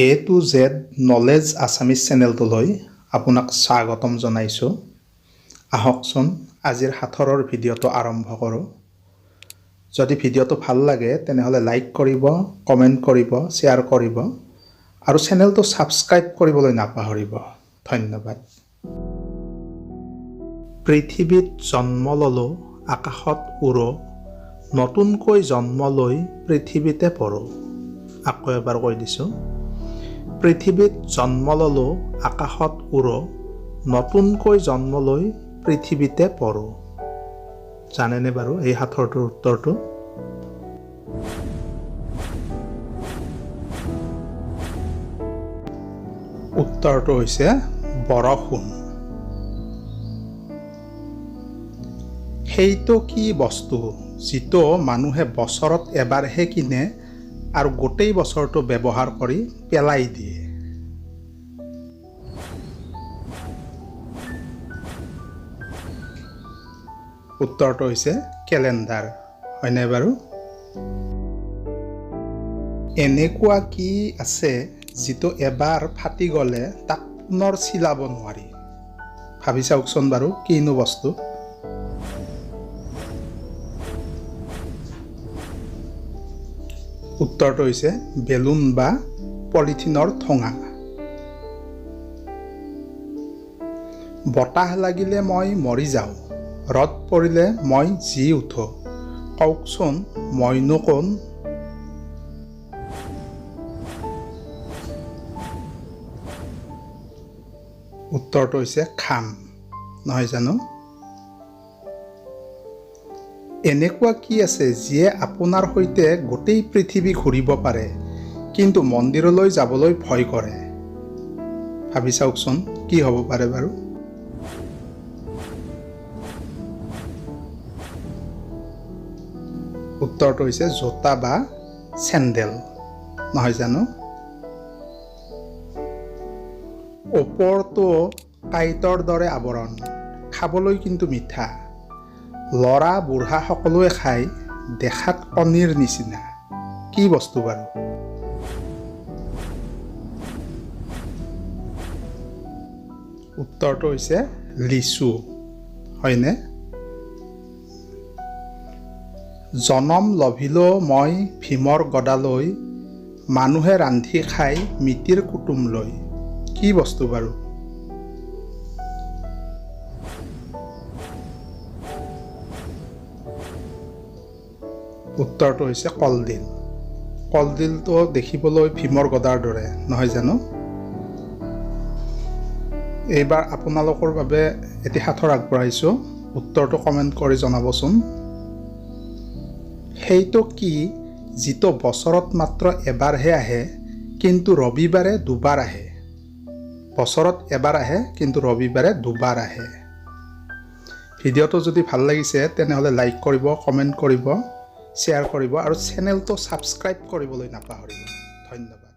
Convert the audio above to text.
A to Z knowledge Assamese চেনেলটোলৈ আপোনাক স্বাগতম জনাইছোঁ। আহকচোন আজিৰ সাঁথৰৰ ভিডিঅ'টো আৰম্ভ কৰোঁ। যদি ভিডিঅ'টো ভাল লাগে তেনেহ'লে লাইক কৰিব, কমেণ্ট কৰিব, শ্বেয়াৰ কৰিব আৰু চেনেলটো ছাবস্ক্ৰাইব কৰিবলৈ নাপাহৰিব। ধন্যবাদ। পৃথিৱীত জন্ম ল'লোঁ, আকাশত উৰোঁ, নতুনকৈ জন্ম লৈ পৃথিৱীতে পৰোঁ। আকৌ এবাৰ কৈ দিছোঁ। পৃথিৱীত জন্ম ল'লোঁ, আকাশত উৰোঁ, নতুনকৈ জন্ম লৈ পৃথিৱীতে পৰোঁ। জানেনে বাৰু এই সাঁথৰটোৰ উত্তৰটো? উত্তৰটো হৈছে বৰষুণ। সেইটো কি বস্তু যিটো মানুহে বছৰত এবাৰহে কিনে আৰু গোটেই বছৰটো ব্যৱহাৰ কৰি পেলাই দিয়ে? উত্তৰটো হৈছে কেলেণ্ডাৰ। হয়নে বাৰু? এনেকুৱা কি আছে যিটো এবাৰ ফাটি গ'লে তাক পুনৰ চিলাব নোৱাৰি? ভাবি চাওকচোন বাৰু কিনো বস্তু। উত্তৰটো হৈছে বেলুন বা পলিথিনৰ ঠোঙা। বতাহ লাগিলে মই মৰি যাওঁ, ৰ'দ পৰিলে মই জি উঠোঁ, কওকচোন মইনো কোন? উত্তৰটো হৈছে খাম, নহয় জানো? এনেকুৱা কি আছে যিয়ে আপোনাৰ সৈতে গোটেই পৃথিৱী ঘূৰিব পাৰে কিন্তু মন্দিৰলৈ যাবলৈ ভয় কৰে? ভাবি চাওকচোন কি হ'ব পাৰে বাৰু? উত্তৰটো হৈছে জোতা বা চেণ্ডেল, নহয় জানো? ওপৰটো কাঁইটৰ দৰে আৱৰণ, খাবলৈ কিন্তু মিঠা। ল'ৰা বুঢ়া সকলোৱে খায়, দেখাত কণীৰ নিচিনা। কি বস্তু বাৰু? উত্তৰটো হৈছে লিচু। হয়নে? জনম লভিলোঁ মই ভীমৰ গদালৈ, মানুহে ৰান্ধি খাই মিতিৰ কুটুম লৈ। কি বস্তু বাৰু? উত্তৰটো হৈছে কলডিল। কলডিলটো দেখিবলৈ ভীমৰ গদাৰ দৰে, নহয় জানো? এইবাৰ আপোনালোকৰ বাবে এটি সাঁথৰ আগবঢ়াইছোঁ। উত্তৰটো কমেণ্ট কৰি জনাবচোন। সেইটো কি যিটো বছৰত মাত্ৰ এবাৰহে আহে কিন্তু ৰবিবাৰে দুবাৰ আহে? বছৰত এবাৰ আহে কিন্তু ৰবিবাৰে দুবাৰ আহে। ভিডিঅ'টো যদি ভাল লাগিছে তেনেহ'লে লাইক কৰিব, কমেণ্ট কৰিব, শ্বেয়াৰ কৰিব আৰু চেনেলটো ছাবস্ক্ৰাইব কৰিবলৈ নাপাহৰিব। ধন্যবাদ।